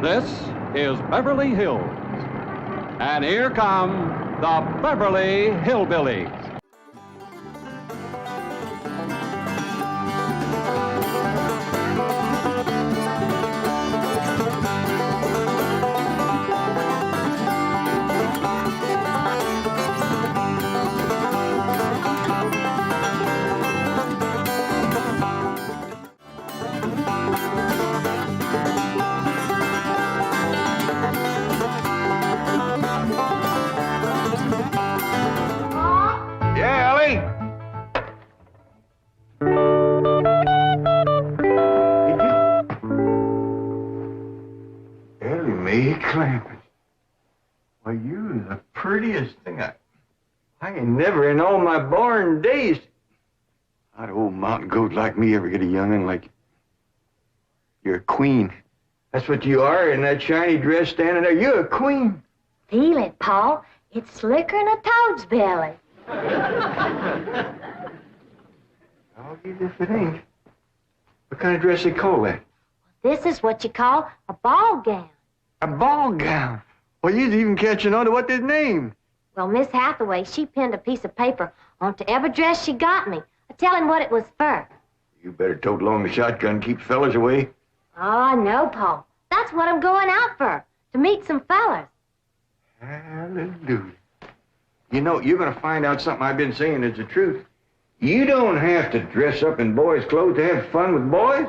This is Beverly Hills. And here come the Beverly Hillbillies. Why, you the prettiest thing I ain't never in all my born days. How'd an old mountain goat like me ever get a young'un like you? You're a queen. That's what you are in that shiny dress standing there. You're a queen. Feel it, Paul. It's slicker than a toad's belly. I'll give you if it ain't. What kind of dress they call that? This is what you call a ball gown. A ball gown? Well, you's even catching on to what they's named. Well, Miss Hathaway, she pinned a piece of paper onto every dress she got me, telling what it was for. You better tote along the shotgun, keep fellas away. Oh, no, Paul. That's what I'm going out for, to meet some fellas. Hallelujah. You know, you're going to find out something I've been saying is the truth. You don't have to dress up in boys' clothes to have fun with boys.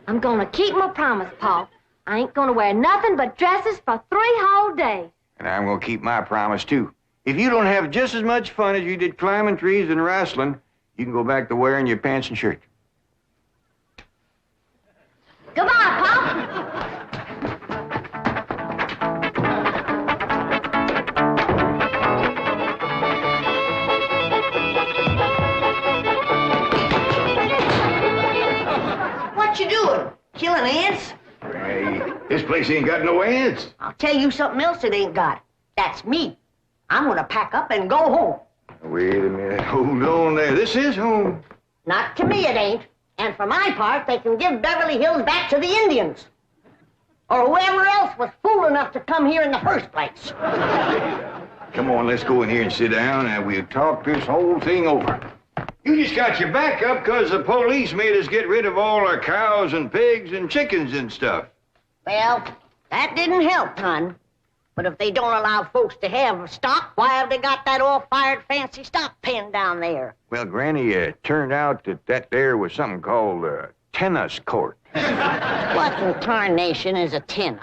I'm going to keep my promise, Paul. I ain't going to wear nothing but dresses for 3 whole days. And I'm going to keep my promise, too. If you don't have just as much fun as you did climbing trees and wrestling, you can go back to wearing your pants and shirt. Goodbye, Paul. What you doing? Killing ants? Hey, this place ain't got no ants. I'll tell you something else it ain't got. That's me. I'm gonna pack up and go home. Wait a minute. Hold on there. This is home. Not to me it ain't. And for my part, they can give Beverly Hills back to the Indians. Or whoever else was fool enough to come here in the first place. Come on, let's go in here and sit down and we'll talk this whole thing over. You just got your back up because the police made us get rid of all our cows and pigs and chickens and stuff. Well, that didn't help none. But if they don't allow folks to have stock, why have they got that all-fired fancy stock pen down there? Well, Granny, it turned out that there was something called a tennis court. What in tarnation is a tennis?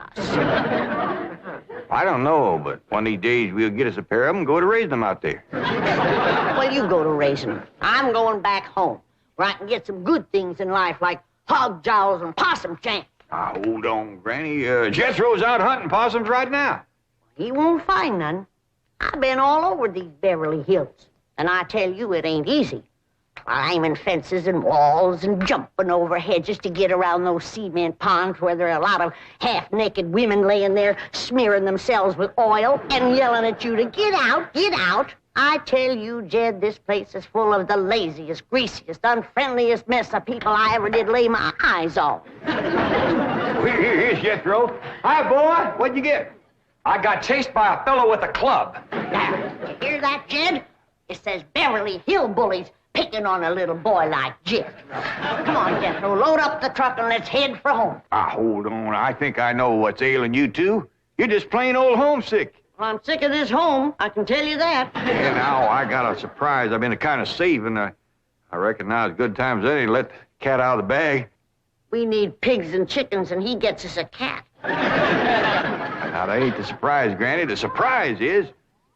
I don't know, but one of these days we'll get us a pair of them and go to raise them out there. Well, you go to raising them. I'm going back home, where I can get some good things in life, like hog jowls and possum shanks. Now, hold on, Granny. Jethro's out hunting possums right now. He won't find none. I've been all over these Beverly Hills, and I tell you it ain't easy. Climbing fences and walls and jumping over hedges to get around those cement ponds where there are a lot of half-naked women laying there smearing themselves with oil and yelling at you to get out, get out. I tell you, Jed, this place is full of the laziest, greasiest, unfriendliest mess of people I ever did lay my eyes on. Here's Jethro. Hi, boy. What'd you get? I got chased by a fellow with a club. Now, you hear that, Jed? It says Beverly Hillbillies picking on a little boy like Jed. Come on, Jethro, load up the truck and let's head for home. Hold on. I think I know what's ailing you two. You're just plain old homesick. Well, I'm sick of this home, I can tell you that. Yeah, now I got a surprise. I've been kind of saving. I reckon now's good times any to let the cat out of the bag. We need pigs and chickens, and he gets us a cat. Now, that ain't the surprise, Granny. The surprise is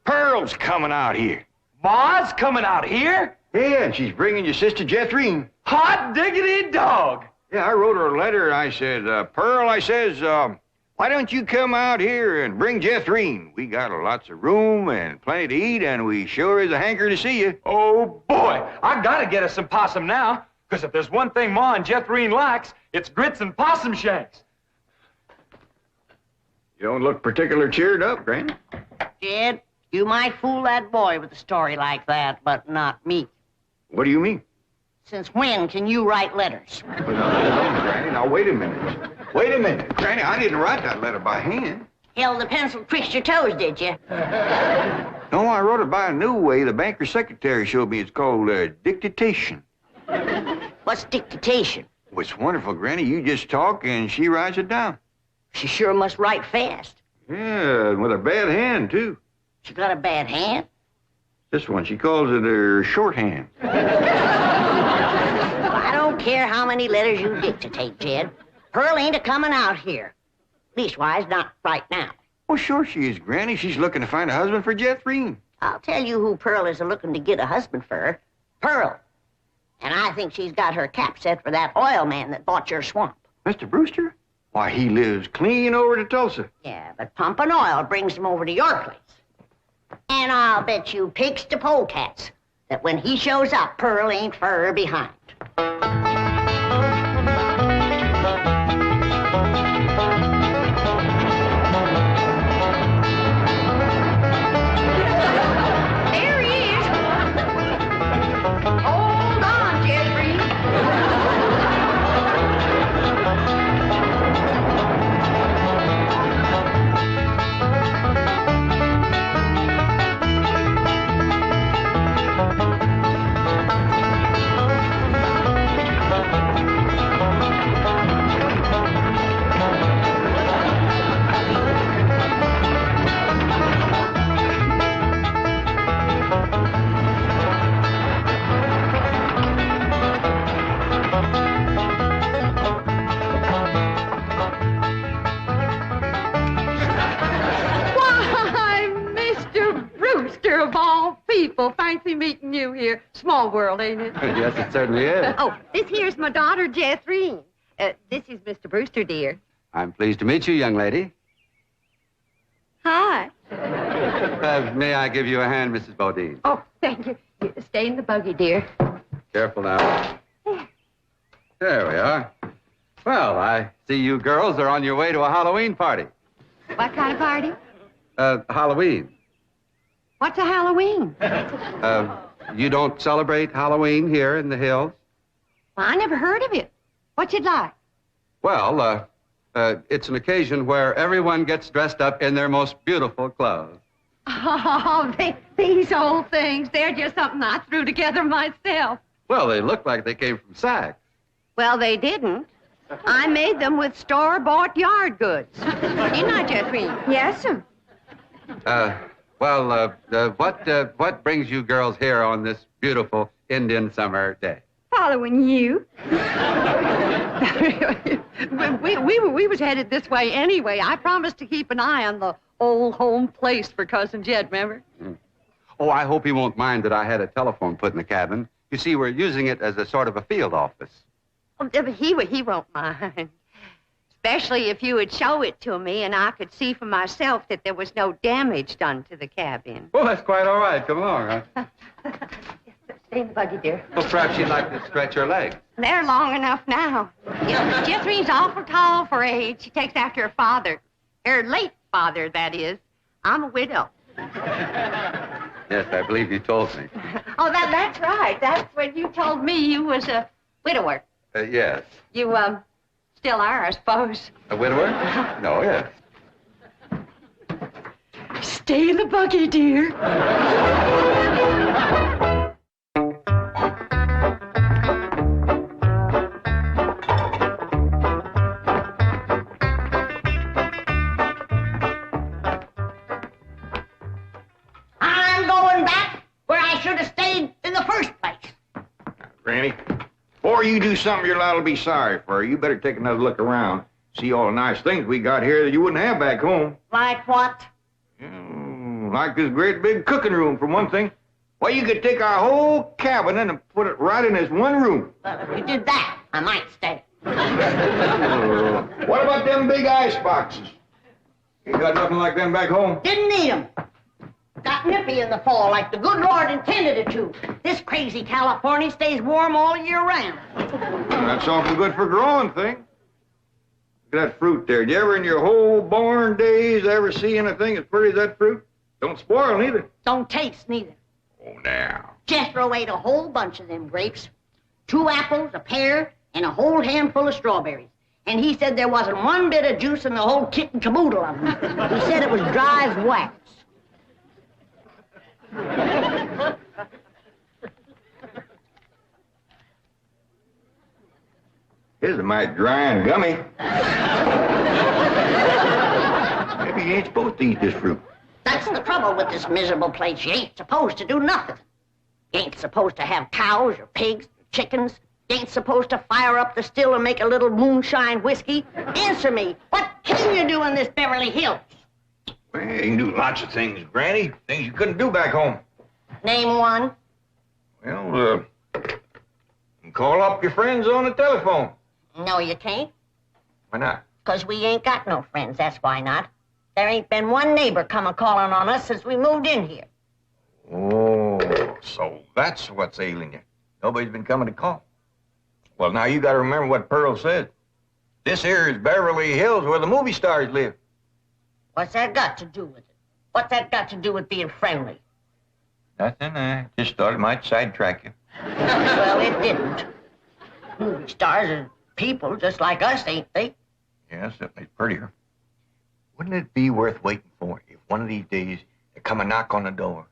Pearl's coming out here. Ma's coming out here? Yeah, and she's bringing your sister Jethrine. Hot diggity dog. Yeah, I wrote her a letter. I said, Pearl, I says, why don't you come out here and bring Jethrine? We got lots of room and plenty to eat, and we sure is a hanker to see you. Oh, boy. I gotta get us some possum now, because if there's one thing Ma and Jethrine likes, it's grits and possum shanks. You don't look particular cheered up, Granny. Jed, you might fool that boy with a story like that, but not me. What do you mean? Since when can you write letters? Now, hold on, Granny. Now, now, wait a minute. Wait a minute. Granny, I didn't write that letter by hand. Held the pencil twixt your toes, did you? No, I wrote it by a new way. The banker's secretary showed me. It's called dictation. What's dictation? Oh, it's wonderful, Granny. You just talk and she writes it down. She sure must write fast. Yeah, with a bad hand, too. She got a bad hand? This one, she calls it her shorthand. I don't care how many letters you dictate, Jed. Pearl ain't a-coming out here. Leastwise, not right now. Oh, sure she is, Granny. She's looking to find a husband for Jethrine. I'll tell you who Pearl is a-looking to get a husband for. Pearl. And I think she's got her cap set for that oilman that bought your swamp. Mr. Brewster? Why, he lives clean over to Tulsa. Yeah, but pumping oil brings him over to your place. And I'll bet you pigs to polecats that when he shows up, Pearl ain't fur behind. There he is. Hold on, Jethrine. Of all people, fancy meeting you here. Small world, ain't it? Yes, it certainly is. Oh, this here's my daughter, Jethrine. This is Mr. Brewster, dear. I'm pleased to meet you, young lady. Hi. May I give you a hand, Mrs. Bodine? Oh, thank you. Stay in the buggy, dear. Careful now. There we are. Well, I see you girls are on your way to a Halloween party. What kind of party? Halloween. What's a Halloween? You don't celebrate Halloween here in the hills? Well, I never heard of it. What's it like? Well, it's an occasion where everyone gets dressed up in their most beautiful clothes. Oh, these old things, they're just something I threw together myself. Well, they look like they came from Saks. Well, they didn't. I made them with store-bought yard goods. Didn't I, Jethrine? Yes, sir. What brings you girls here on this beautiful Indian summer day? Following you. we was headed this way anyway. I promised to keep an eye on the old home place for Cousin Jed, remember? Oh, I hope he won't mind that I had a telephone put in the cabin. You see, we're using it as a sort of a field office. Oh, but he won't mind. Especially if you would show it to me and I could see for myself that there was no damage done to the cabin. Well, that's quite all right. Come along, huh? Stay in the buggy, dear. Well, perhaps you'd like to stretch your legs. They're long enough now. You know, Jethrine's awful tall for her age. She takes after her father. Her late father, that is. I'm a widow. Yes, I believe you told me. Oh, that's right. That's when you told me you was a widower. Yes. You, still are, I suppose. A widower? No, yes. Stay in the buggy, dear. I'm going back where I should have stayed in the first place. Granny, before you do something you're liable to be sorry for, you better take another look around. See all the nice things we got here that you wouldn't have back home. Like what? Like this great big cooking room, for one thing. Why, you could take our whole cabin and put it right in this one room. Well, if you did that, I might stay. What about them big ice boxes? You got nothing like them back home? Didn't need 'em. Got nippy in the fall like the good Lord intended it to. This crazy California stays warm all year round. That's awful good for growing things. Look at that fruit there. Did you ever in your whole born days ever see anything as pretty as that fruit? Don't spoil neither. Don't taste neither. Oh, now. Jethro ate a whole bunch of them grapes. 2 apples, a pear, and a whole handful of strawberries. And he said there wasn't one bit of juice in the whole kit and caboodle of them. He said it was dry as wax. This is mighty dry and gummy. Maybe you ain't supposed to eat this fruit. That's the trouble with this miserable place. You ain't supposed to do nothing. You ain't supposed to have cows or pigs or chickens. You ain't supposed to fire up the still and make a little moonshine whiskey. Answer me, what can you do in this Beverly Hills? Well, you can do lots of things, Granny. Things you couldn't do back home. Name one. Well, you can call up your friends on the telephone. No, you can't. Why not? 'Cause we ain't got no friends, that's why not. There ain't been one neighbor come a-calling on us since we moved in here. Oh, so that's what's ailing you. Nobody's been coming to call. Well, now you got to remember what Pearl said. This here is Beverly Hills where the movie stars live. What's that got to do with it? What's that got to do with being friendly? Nothing. I just thought it might sidetrack you. Well, it didn't. Movie stars are people just like us, ain't they? Yeah, certainly prettier. Wouldn't it be worth waiting for if one of these days there come a knock on the door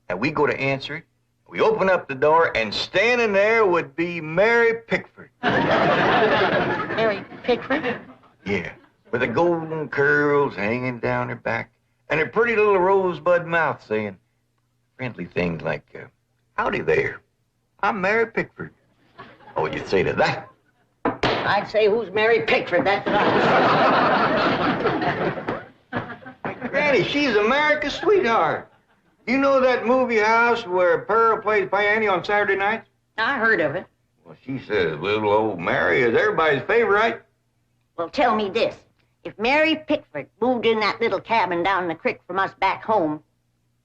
and we go to answer it, we open up the door and standing there would be Mary Pickford. Mary Pickford? Yeah, with the golden curls hanging down her back and her pretty little rosebud mouth saying friendly things like, howdy there, I'm Mary Pickford. What would you say to that? I'd say, who's Mary Pickford? That's right. Granny, she's America's sweetheart. You know that movie house where Pearl plays piano on Saturday nights? I heard of it. Well, she says little old Mary is everybody's favorite. Well, tell me this. If Mary Pickford moved in that little cabin down the creek from us back home,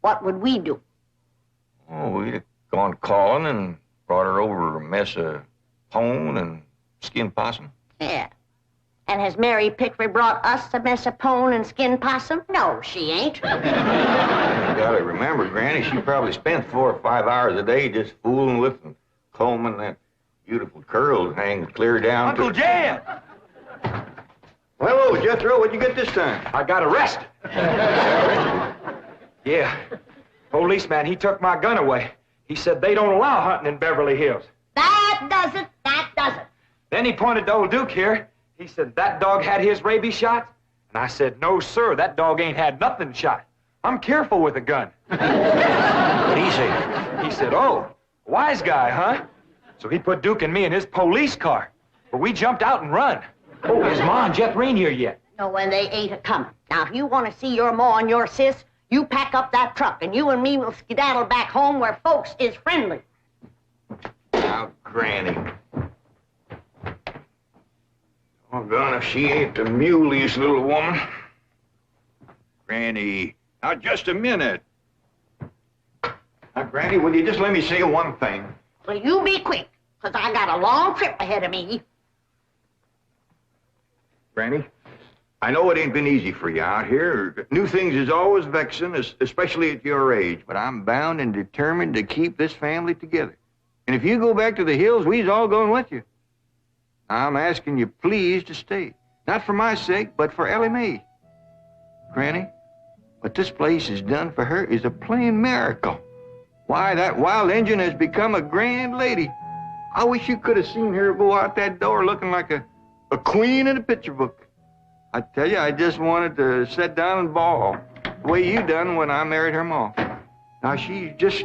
what would we do? Oh, we'd have gone calling and brought her over a mess of pone and skinned possum. Yeah. And has Mary Pickford brought us a mess of pone and skinned possum? No, she ain't. You gotta remember, Granny, she probably spent 4 or 5 hours a day just fooling with and combing that beautiful curls hanging clear down Uncle Jan! Well, hello, Jethro. What'd you get this time? I got arrested. Yeah. Policeman, he took my gun away. He said they don't allow hunting in Beverly Hills. That does it. That does it. Then he pointed to old Duke here. He said that dog had his rabies shot. And I said, no, sir, that dog ain't had nothing shot. I'm careful with a gun. What'd he say? He said, oh, wise guy, huh? So he put Duke and me in his police car. But we jumped out and run. Oh, is Ma and Jethrine here yet? No, and they ain't a-coming. Now, if you want to see your ma and your sis, you pack up that truck, and you and me will skedaddle back home where folks is friendly. Now, Granny. Oh, God, if she ain't the muleyest little woman. Granny, now, just a minute. Now, Granny, will you just let me say one thing? Well, you be quick, 'cause I got a long trip ahead of me. Granny, I know it ain't been easy for you out here. New things is always vexing, especially at your age. But I'm bound and determined to keep this family together. And if you go back to the hills, we's all going with you. I'm asking you please to stay. Not for my sake, but for Ellie Mae. Granny, what this place has done for her is a plain miracle. Why, that wild Injun has become a grand lady. I wish you could have seen her go out that door looking like a queen in a picture book. I tell you, I just wanted to sit down and bawl, the way you done when I married her ma. Now, she's just...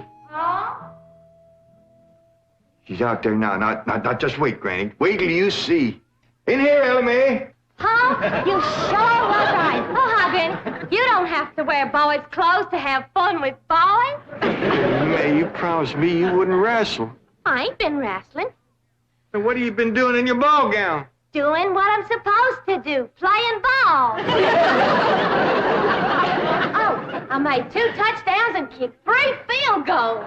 She's out there now. Not just wait, Granny. Wait till you see. In here, Ellie Mae. Huh? You sure was right. Oh, Hoggin, you don't have to wear boys' clothes to have fun with boys. May, you promised me you wouldn't wrestle. I ain't been wrestling. And what have you been doing in your ball gown? Doing what I'm supposed to do, playing ball. Oh, I made 2 touchdowns and kicked 3 field goals.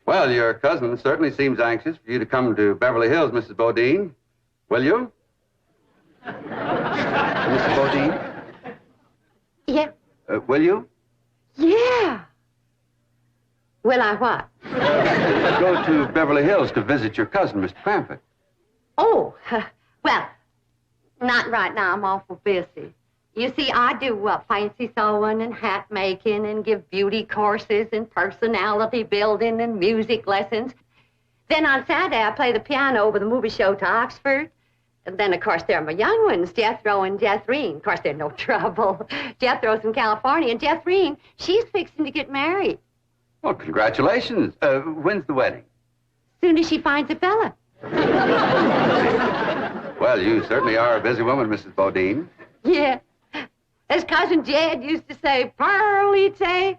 Well, your cousin certainly seems anxious for you to come to Beverly Hills, Mrs. Bodine. Will you? Mrs. Bodine? Yeah. Will you? Yeah. Will I what? Go to Beverly Hills to visit your cousin, Mr. Cranford. Oh, well, not right now. I'm awful busy. You see, I do fancy sewing and hat making and give beauty courses and personality building and music lessons. Then on Saturday, I play the piano over the movie show to Oxford. And then, of course, there are my young ones, Jethro and Jethrine. Of course, they're no trouble. Jethro's in California, and Jethrine, she's fixing to get married. Well, congratulations. When's the wedding? Soon as she finds a fella. Well, you certainly are a busy woman, Mrs. Bodine. Yeah. As Cousin Jed used to say, Pearl, he'd say,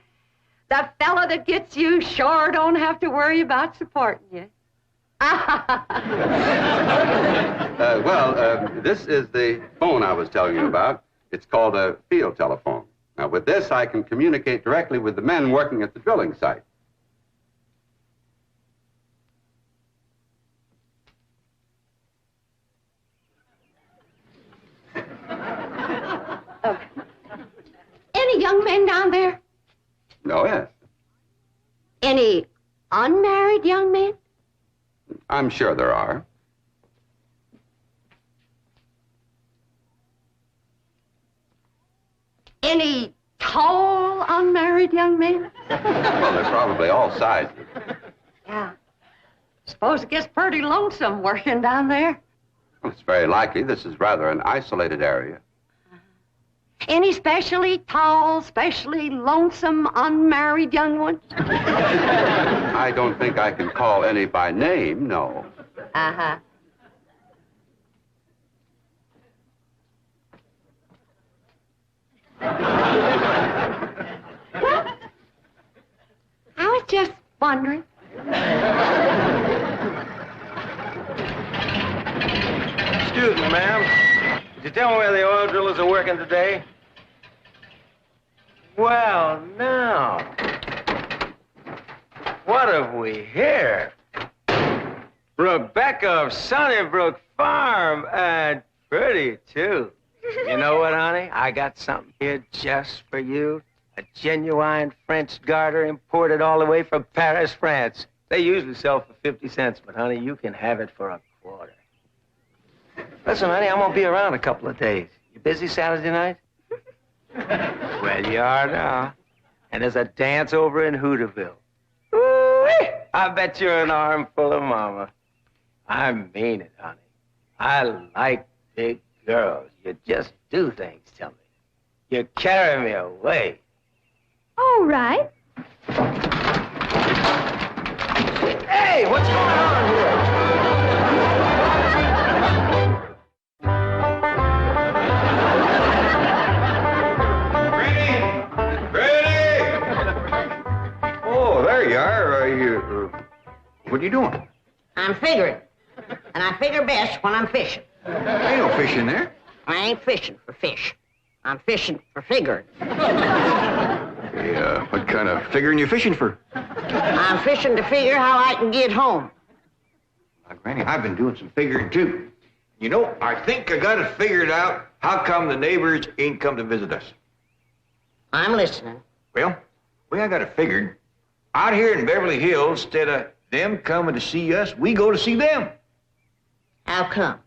the fella that gets you sure don't have to worry about supporting you. This is the phone I was telling you about. It's called a field telephone. Now, with this, I can communicate directly with the men working at the drilling site. Any young men down there? Oh, yes. Any unmarried young men? I'm sure there are. Any tall, unmarried young men? Well, they're probably all sizes. Yeah. Suppose it gets pretty lonesome working down there. Well, it's very likely. This is rather an isolated area. Any specially tall, specially lonesome, unmarried young ones? I don't think I can call any by name, no. Uh-huh. Well, I was just wondering. Excuse me, ma'am. Could you tell me where the oil drillers are working today? Well, now. What have we here? Rebecca of Sunnybrook Farm, and pretty, too. You know what, honey? I got something here just for you. A genuine French garter imported all the way from Paris, France. They usually sell for 50 cents, but, honey, you can have it for a quarter. Listen, honey, I'm gonna be around a couple of days. You busy Saturday night? Well, you are now. And there's a dance over in Hooterville. Ooh-wee! I bet you're an armful of mama. I mean it, honey. I like big girls. You just do things to me. You carry me away. All right. Hey, what's going on here? There you are. What are you doing? I'm figuring. And I figure best when I'm fishing. There ain't no fish in there. I ain't fishing for fish. I'm fishing for figuring. Hey, what kind of figuring you fishing for? I'm fishing to figure how I can get home. Now, Granny, I've been doing some figuring, too. You know, I think I got it figured out how come the neighbors ain't come to visit us. I'm listening. Well, the way I got it figured, out here in Beverly Hills, instead of them coming to see us, we go to see them. How come?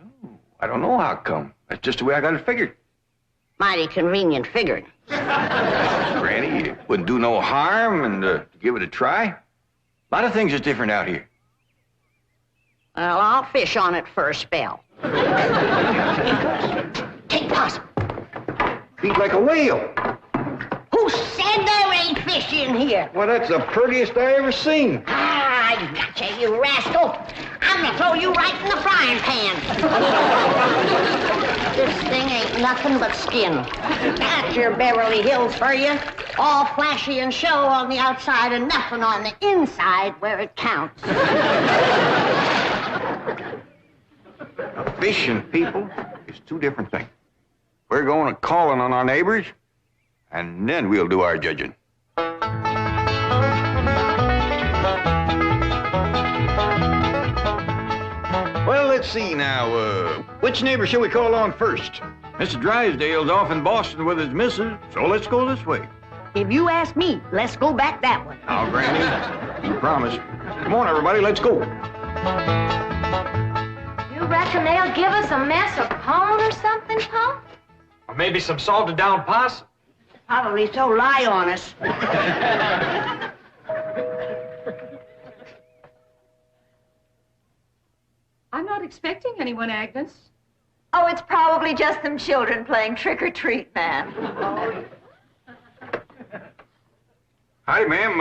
Oh, I don't know how come. That's just the way I got it figured. Mighty convenient figuring. Granny, it wouldn't do no harm and to give it a try. A lot of things is different out here. Well, I'll fish on it for a spell. Take possum. Feet like a whale. Who said there ain't fish in here? Well, that's the prettiest I ever seen. Ah, I gotcha, you rascal. I'm gonna throw you right in the frying pan. This thing ain't nothing but skin. That's your Beverly Hills for you. All flashy and show on the outside and nothing on the inside where it counts. Fish and people is two different things. We're going to calling on our neighbors, and then we'll do our judging. Well, let's see now. Which neighbor shall we call on first? Mr. Drysdale's off in Boston with his missus, so let's go this way. If you ask me, let's go back that way. Now, Granny, you promise. Come on, everybody, let's go. You reckon they'll give us a mess of pone or something, Pa? Or maybe some salted down possum. Probably so lie on us. I'm not expecting anyone, Agnes. Oh, it's probably just them children playing trick-or-treat, ma'am. Hi, ma'am.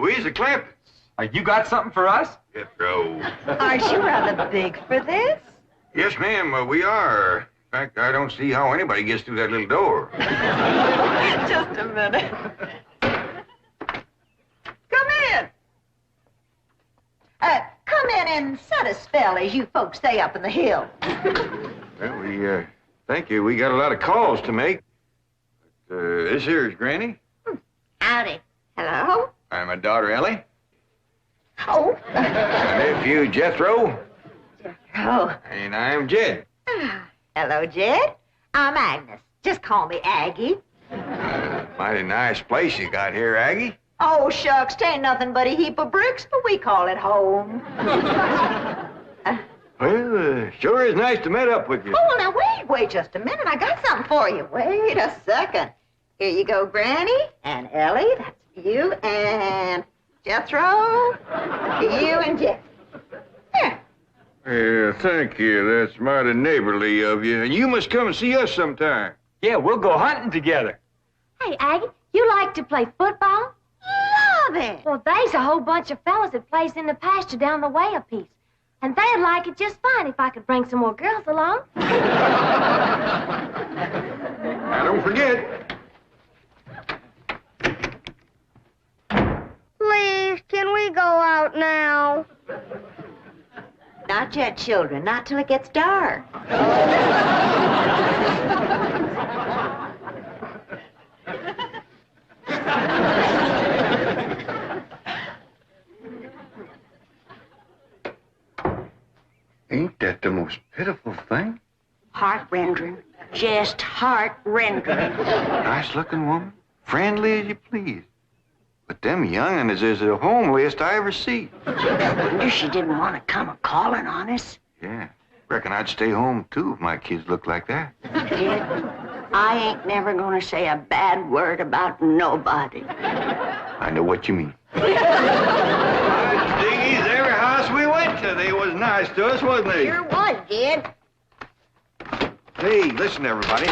We's the Clampets. You got something for us? Jethro. Aren't you rather big for this? Yes, ma'am, we are. In fact, I don't see how anybody gets through that little door. Just a minute. Come in. Come in and set a spell, as you folks say up in the hill. Well, we, thank you. We got a lot of calls to make. But, this here is Granny. Howdy. Hello? I'm my daughter, Ellie. Oh. My nephew, Jethro. Oh. And I'm Jed. Hello, Jed. I'm Agnes. Just call me Aggie. Mighty nice place you got here, Aggie. Oh, shucks, 'tain't nothing but a heap of bricks, but we call it home. Well, sure is nice to meet up with you. Oh, now wait just a minute. I got something for you. Wait a second. Here you go, Granny, and Ellie, that's you, and Jethro, you and Jeff. Here. Yeah, thank you. That's mighty neighborly of you. And you must come and see us sometime. Yeah, we'll go hunting together. Hey, Aggie, you like to play football? Love it. Well, there's a whole bunch of fellas that plays in the pasture down the way a piece. And they'd like it just fine if I could bring some more girls along. Now, don't forget. Please, can we go out now? Not yet, children. Not till it gets dark. Ain't that the most pitiful thing? Heart-rendering. Just heart-rendering. Nice-looking woman. Friendly as you please. But them young'uns is the homeliest I ever see. Wonder she didn't want to come a-calling on us. Yeah. Reckon I'd stay home, too, if my kids looked like that. Kid, I ain't never gonna say a bad word about nobody. I know what you mean. Diggies, every house we went to, they was nice to us, wasn't they? Sure was, Jed. Hey, listen, everybody.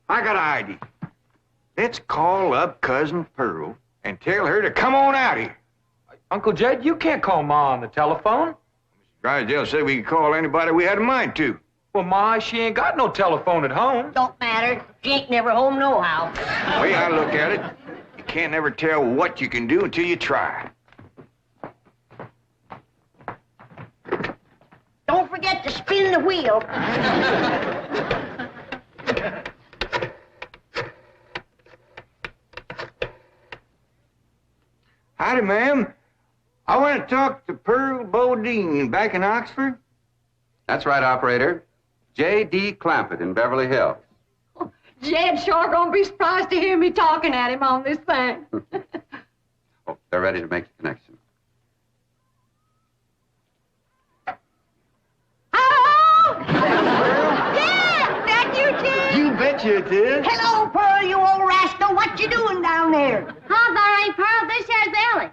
I got an idea. Let's call up Cousin Pearl and tell her to come on out here. Uncle Jed, you can't call Ma on the telephone. Drysdale said we could call anybody we had a mind to. Well, Ma, she ain't got no telephone at home. Don't matter. She ain't never home nohow. The way I look at it, you can't never tell what you can do until you try. Don't forget to spin the wheel. Howdy, ma'am. I want to talk to Pearl Bodine back in Oxford. That's right, operator. J.D. Clampett in Beverly Hills. Jed's sure gonna be surprised to hear me talking at him on this thing. Oh, they're ready to make the connection. Hello? Jed! That you, Jed? You betcha it is. Hello, Pearl, you old rascal. What you doing down there? Huh, there ain't Pearl. This here's Ellie.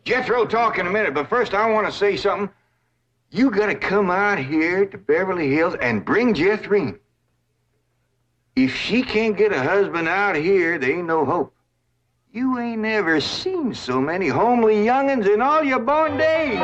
Jethro talk in a minute, but first I want to say something. You got to come out here to Beverly Hills and bring Jethrine. If she can't get a husband out here, there ain't no hope. You ain't never seen so many homely young'uns in all your born days.